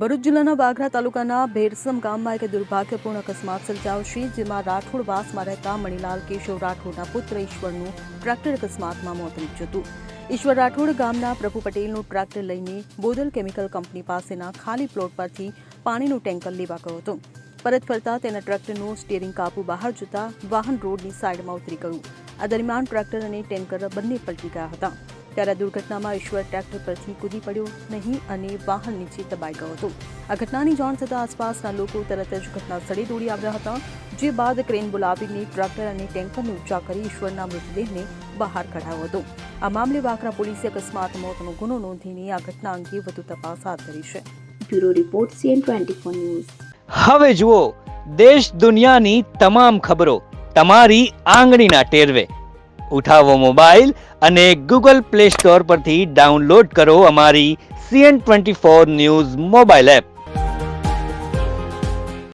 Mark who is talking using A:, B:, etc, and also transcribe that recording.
A: ભરૂચ જિલ્લાના વાઘરા તાલુકાના ભેરસમ ગામમાં એક દુર્ભાગ્યપૂર્ણ અકસ્માત સર્જાયો છે, જેમાં રાઠોડવાસમાં રહેતા મણિલાલ કેશવ રાઠોડના પુત્ર ઈશ્વરનું ટ્રેક્ટર અકસ્માતમાં મોત નીપજ્યું હતું. ઈશ્વર રાઠોડ ગામના પ્રભુ પટેલનું ટ્રેક્ટર લઈને બોદલ કેમિકલ કંપની પાસેના ખાલી પ્લોટ પરથી પાણીનું ટેન્કર લેવા ગયો હતો. પરત ફરતા તેના ટ્રેક્ટરનું સ્ટીયરિંગ કાબુ બહાર જતા વાહન રોડની સાઈડમાં ઉતરી ગયું. આ દરમિયાન ટ્રેક્ટર અને ટેન્કર બંને પલટી ગયા હતા. ત્યારે દુર્ઘટનામાં ઈશ્વર ટ્રેક્ટર પરથી કૂદી પડ્યો નહીં અને વાહન નીચે દબાઈ ગયો હતો. આ ઘટનાની જાણ થતાં આસપાસના લોકો તરત જ ઘટના સ્થળે દોડી આવ્યા હતા, જે બાદ ક્રેન બોલાવીને ટ્રેક્ટર અને ટેન્કરને ઊંચા કરી ઈશ્વરના મૃતદેહને બહાર કઢાયો હતો. આ મામલે વાઘરા પોલીસે અકસ્માત મોતનો ગુનો નોંધીને આ ઘટના અંગે વધુ તપાસ હાથ ધરી છે.
B: Bureau report CN24 news.
C: હવે જુઓ દેશ દુનિયાની તમામ ખબરો તમારી આંગળીના ટેરવે. ઉઠાવો મોબાઈલ અને Google Play Store પરથી ડાઉનલોડ કરો અમારી CN24 ન્યૂઝ મોબાઈલ એપ.